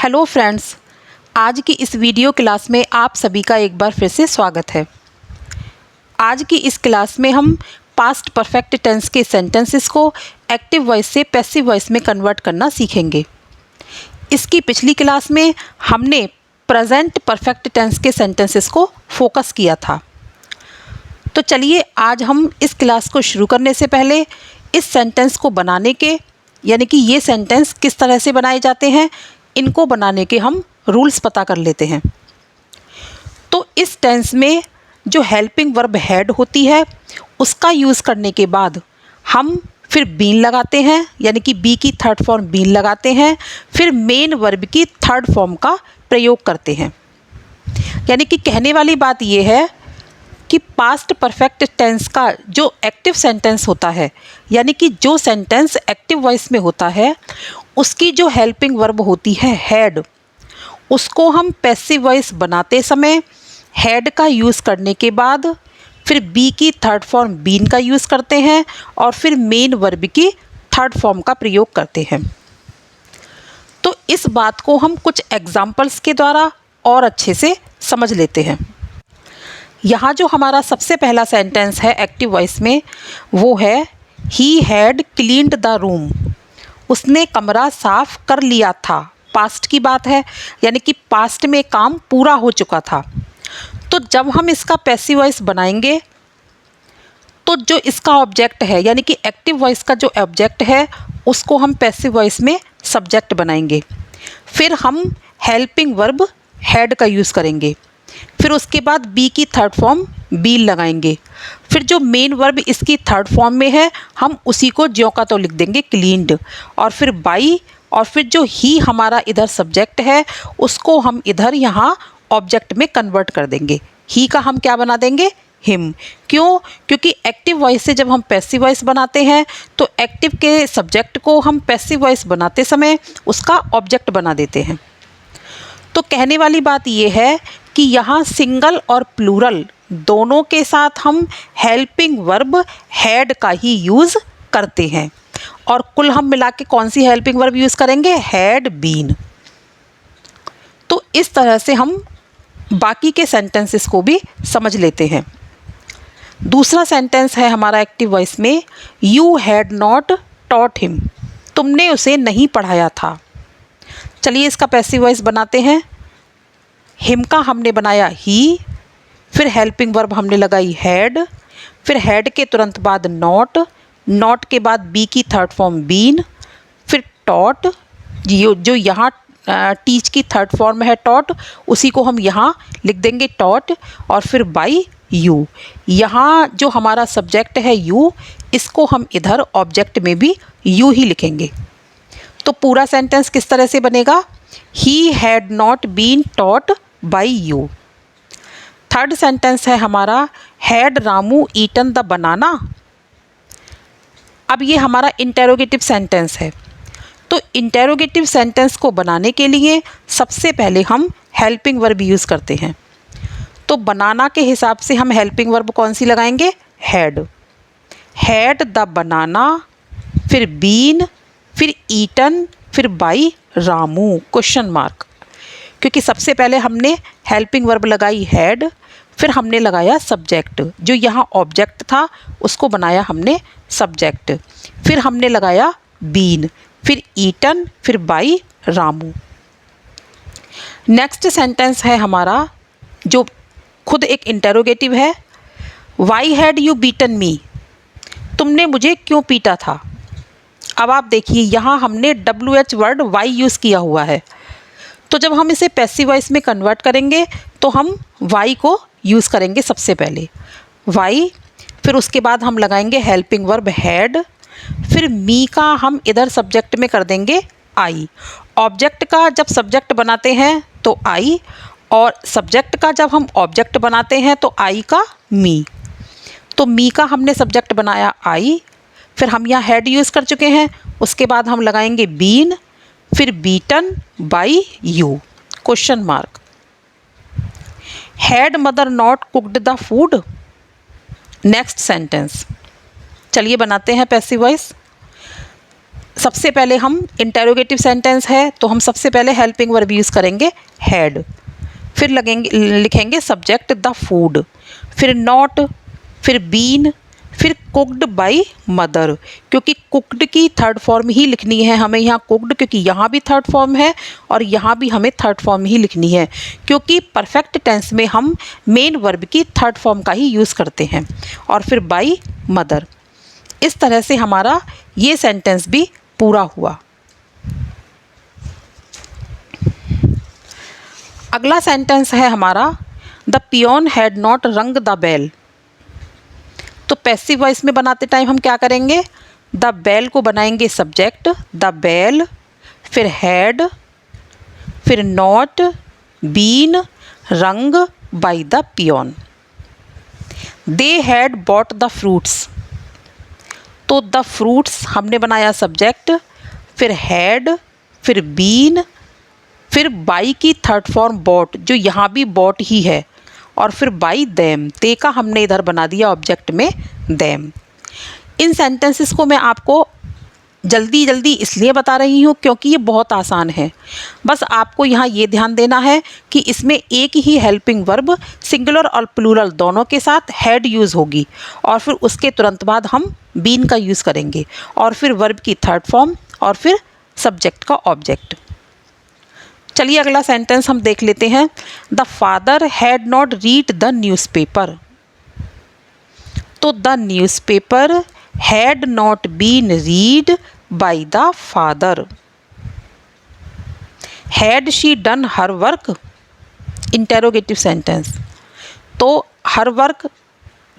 Hello friends, आज की इस वीडियो क्लास में आप सभी का एक बार फिर से स्वागत है। आज की इस क्लास में हम पास्ट परफेक्ट टेंस के सेंटेंसेस को एक्टिव वॉइस से पैसिव वॉइस में कन्वर्ट करना सीखेंगे। इसकी पिछली क्लास में हमने प्रेजेंट परफेक्ट टेंस के सेंटेंसेस को फोकस किया था। तो चलिए आज हम इस क्लास को शुरू करने से पहले इस सेंटेंस को बनाने के यानी कि ये सेंटेंस किस तरह से बनाए जाते हैं, इनको बनाने के हम रूल्स पता कर लेते हैं। तो इस टेंस में जो हेल्पिंग वर्ब हैड होती है उसका यूज़ करने के बाद हम फिर बीन लगाते हैं, यानी कि बी की थर्ड फॉर्म बीन लगाते हैं, फिर मेन वर्ब की थर्ड फॉर्म का प्रयोग करते हैं। यानी कि कहने वाली बात यह है कि पास्ट परफेक्ट टेंस का जो एक्टिव सेंटेंस होता है, यानी कि जो सेंटेंस एक्टिव वॉइस में होता है, उसकी जो हेल्पिंग वर्ब होती है हैड, उसको हम पैसिव वॉइस बनाते समय हैड का यूज़ करने के बाद फिर बी की थर्ड फॉर्म बीन का यूज़ करते हैं और फिर मेन वर्ब की थर्ड फॉर्म का प्रयोग करते हैं। तो इस बात को हम कुछ एग्जाम्पल्स के द्वारा और अच्छे से समझ लेते हैं। यहाँ जो हमारा सबसे पहला सेंटेंस है एक्टिव वॉइस में, वो है he had cleaned the room. उसने कमरा साफ कर लिया था। पास्ट की बात है, यानी कि पास्ट में काम पूरा हो चुका था। तो जब हम इसका पैसिव वॉइस बनाएंगे तो जो इसका ऑब्जेक्ट है, यानी कि एक्टिव वॉइस का जो ऑब्जेक्ट है, उसको हम पैसिव वॉइस में सब्जेक्ट बनाएंगे। फिर हम हेल्पिंग वर्ब हैड का यूज़ करेंगे। फिर उसके बाद बी की थर्ड फॉर्म बीन लगाएंगे। फिर जो मेन वर्ब इसकी थर्ड फॉर्म में है, हम उसी को ज्यों का तो लिख देंगे क्लीन्ड, और फिर बाई, और फिर जो ही हमारा इधर सब्जेक्ट है उसको हम इधर यहाँ ऑब्जेक्ट में कन्वर्ट कर देंगे। ही का हम क्या बना देंगे, हिम। क्यों? क्योंकि एक्टिव वॉइस से जब हम पैसिव वॉइस बनाते हैं तो एक्टिव के सब्जेक्ट को हम पैसिव वॉइस बनाते समय उसका ऑब्जेक्ट बना देते हैं। तो कहने वाली बात यह है कि यहाँ सिंगल और प्लूरल दोनों के साथ हम हेल्पिंग वर्ब हैड का ही यूज़ करते हैं, और कुल हम मिला के कौन सी हेल्पिंग वर्ब यूज़ करेंगे, हैड बीन। तो इस तरह से हम बाकी के सेंटेंसेस को भी समझ लेते हैं। दूसरा सेंटेंस है हमारा एक्टिव वॉइस में, you had not taught him. तुमने उसे नहीं पढ़ाया था। चलिए इसका पैसिव वॉइस बनाते हैं। हिम का हमने बनाया ही, फिर हेल्पिंग वर्ब हमने लगाई हैड, फिर हैड के तुरंत बाद नॉट, नॉट के बाद बी की थर्ड फॉर्म बीन, फिर टॉट, जो यहाँ टीच की थर्ड फॉर्म है टॉट, उसी को हम यहाँ लिख देंगे टॉट, और फिर बाई यू। यहाँ जो हमारा सब्जेक्ट है यू, इसको हम इधर ऑब्जेक्ट में भी यू ही लिखेंगे। तो पूरा सेंटेंस किस तरह से बनेगा, he had not been taught by you. Third sentence है हमारा, had Ramu eaten the banana. अब ये हमारा इंटेरोगेटिव सेंटेंस है। तो इंटेरोगेटिव सेंटेंस को बनाने के लिए सबसे पहले हम हेल्पिंग वर्ब यूज़ करते हैं। तो बनाना के हिसाब से हम हेल्पिंग वर्ब कौन सी लगाएंगे, हैड। हैड द बनाना, फिर बीन, फिर ईटन, फिर बाई रामू क्वेश्चन मार्क। क्योंकि सबसे पहले हमने हेल्पिंग वर्ब लगाई हैड, फिर हमने लगाया सब्जेक्ट, जो यहाँ ऑब्जेक्ट था उसको बनाया हमने सब्जेक्ट, फिर हमने लगाया बीन, फिर ईटन, फिर बाई रामू। नेक्स्ट सेंटेंस है हमारा जो खुद एक इंटेरोगेटिव है, वाई हैड यू बीटन मी। तुमने मुझे क्यों पीटा था। अब आप देखिए यहाँ हमने WH वर्ड वाई यूज़ किया हुआ है। तो जब हम इसे पैसिव वॉइस में कन्वर्ट करेंगे तो हम वाई को यूज़ करेंगे सबसे पहले, वाई, फिर उसके बाद हम लगाएंगे हेल्पिंग वर्ब हैड, फिर मी का हम इधर सब्जेक्ट में कर देंगे आई। ऑब्जेक्ट का जब सब्जेक्ट बनाते हैं तो आई, और सब्जेक्ट का जब हम ऑब्जेक्ट बनाते हैं तो आई का मी। तो मी का हमने सब्जेक्ट बनाया आई, फिर हम यहाँ हैड यूज़ कर चुके हैं, उसके बाद हम लगाएंगे बीन, फिर beaten by you question mark. Had mother not cooked the food. Next sentence, चलिए बनाते हैं पैसिव वॉइस। सबसे पहले हम इंटेरोगेटिव सेंटेंस है तो हम सबसे पहले हेल्पिंग वर्ब यूज़ करेंगे हैड, फिर लिखेंगे सब्जेक्ट द फूड, फिर नॉट, फिर बीन, फिर कुक्ड बाय मदर, क्योंकि कुक्ड की थर्ड फॉर्म ही लिखनी है हमें यहाँ कुक्ड, क्योंकि यहाँ भी थर्ड फॉर्म है और यहाँ भी हमें थर्ड फॉर्म ही लिखनी है, क्योंकि परफेक्ट टेंस में हम मेन वर्ब की थर्ड फॉर्म का ही यूज़ करते हैं, और फिर बाय मदर। इस तरह से हमारा ये सेंटेंस भी पूरा हुआ। अगला सेंटेंस है हमारा द पियोन हैड नॉट रंग द बेल। तो पैसिव वॉइस में बनाते टाइम हम क्या करेंगे, द बेल को बनाएंगे सब्जेक्ट द बेल, फिर हैड, फिर not, been, rung by the peon. They had bought the fruits, तो द फ्रूट्स हमने बनाया सब्जेक्ट, फिर हैड, फिर बीन, फिर बाई की थर्ड फॉर्म बॉट, जो यहाँ भी बॉट ही है, और फिर बाई देम, ते का हमने इधर बना दिया ऑब्जेक्ट में देम। इन सेंटेंसेस को मैं आपको जल्दी जल्दी इसलिए बता रही हूँ क्योंकि ये बहुत आसान है। बस आपको यहाँ ये ध्यान देना है कि इसमें एक ही हेल्पिंग वर्ब सिंगुलर और प्लूरल दोनों के साथ हैड यूज़ होगी, और फिर उसके तुरंत बाद हम बीन का यूज़ करेंगे, और फिर वर्ब की थर्ड फॉर्म, और फिर सब्जेक्ट का ऑब्जेक्ट। चलिए अगला सेंटेंस हम देख लेते हैं। The father had not read the newspaper, तो the newspaper had not been read by the father. Had she done her work, interrogative sentence, तो हर वर्क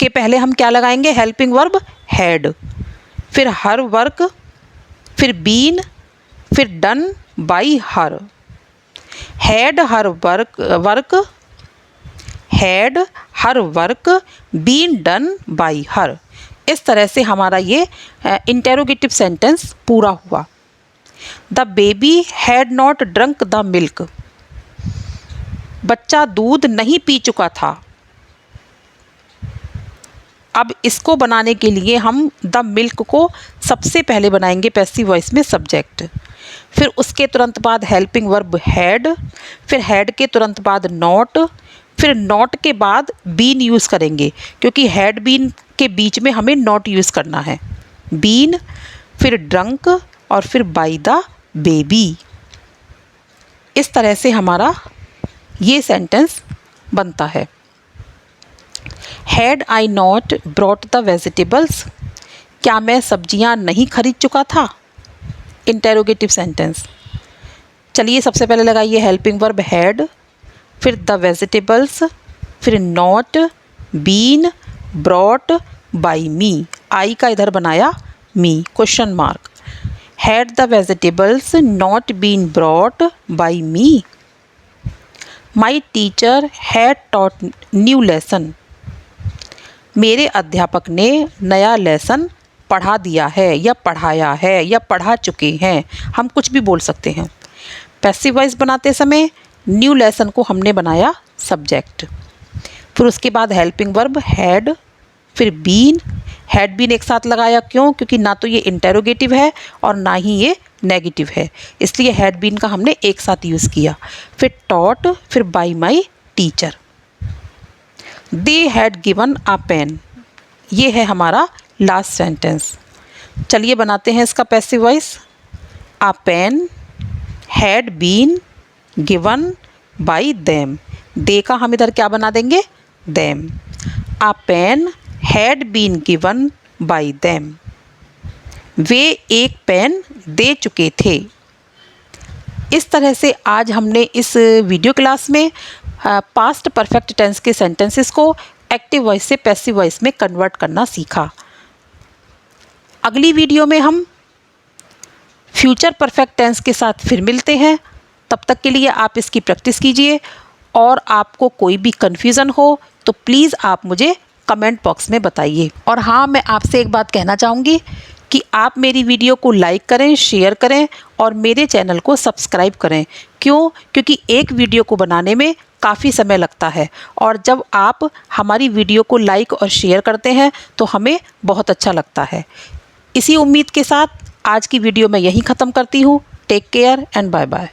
के पहले हम क्या लगाएंगे, हेल्पिंग वर्ब हैड, फिर हर वर्क, फिर बीन, फिर done by her. Had her work had her work been done by her. इस तरह से हमारा ये इंटेरोगेटिव सेंटेंस पूरा हुआ। The baby had not drunk the milk, बच्चा दूध नहीं पी चुका था। अब इसको बनाने के लिए हम द मिल्क को सबसे पहले बनाएंगे पैसिव वॉइस में सब्जेक्ट, फिर उसके तुरंत बाद हेल्पिंग वर्ब हैड, फिर हैड के तुरंत बाद नॉट, फिर नॉट के बाद बीन यूज़ करेंगे, क्योंकि हैड बीन के बीच में हमें नॉट यूज़ करना है, बीन, फिर ड्रंक, और फिर बाय द बेबी। इस तरह से हमारा ये सेंटेंस बनता है। Had I not brought the vegetables, क्या मैं सब्जियां नहीं खरीद चुका था, इंटेरोगेटिव सेंटेंस। चलिए सबसे पहले लगाइए हेल्पिंग वर्ब हैड, फिर द वेजिटेबल्स, फिर not, been, brought, by me, I का इधर बनाया me, question mark. Had the vegetables not been brought by me, my teacher had taught new lesson, मेरे अध्यापक ने नया लेसन पढ़ा दिया है या पढ़ाया है या पढ़ा चुके हैं, हम कुछ भी बोल सकते हैं। पैसिव वॉइस बनाते समय न्यू लेसन को हमने बनाया सब्जेक्ट, फिर उसके बाद हेल्पिंग वर्ब हैड, फिर बीन, हैड बीन एक साथ लगाया, क्यों, क्योंकि ना तो ये इंटेरोगेटिव है और ना ही ये नेगेटिव है, इसलिए हैड बीन का हमने एक साथ यूज़ किया। फिर टॉट, फिर by my teacher. They had given a pen, ये है हमारा लास्ट सेंटेंस। चलिए बनाते हैं इसका passive voice. A pen had been given by them, they का हम इधर क्या बना देंगे, them. A pen had been given by them, वे एक पेन दे चुके थे। इस तरह से आज हमने इस वीडियो क्लास में पास्ट परफेक्ट टेंस के सेंटेंसेस को एक्टिव वॉइस से पैसिव वॉइस में कन्वर्ट करना सीखा। अगली वीडियो में हम फ्यूचर परफेक्ट टेंस के साथ फिर मिलते हैं। तब तक के लिए आप इसकी प्रैक्टिस कीजिए, और आपको कोई भी कन्फ्यूज़न हो तो प्लीज़ आप मुझे कमेंट बॉक्स में बताइए। और हाँ, मैं आपसे एक बात कहना चाहूँगी कि आप मेरी वीडियो को लाइक करें, शेयर करें और मेरे चैनल को सब्सक्राइब करें। क्यों? क्योंकि एक वीडियो को बनाने में काफ़ी समय लगता है, और जब आप हमारी वीडियो को लाइक और शेयर करते हैं तो हमें बहुत अच्छा लगता है। इसी उम्मीद के साथ आज की वीडियो मैं यहीं ख़त्म करती हूँ। Take care and bye bye.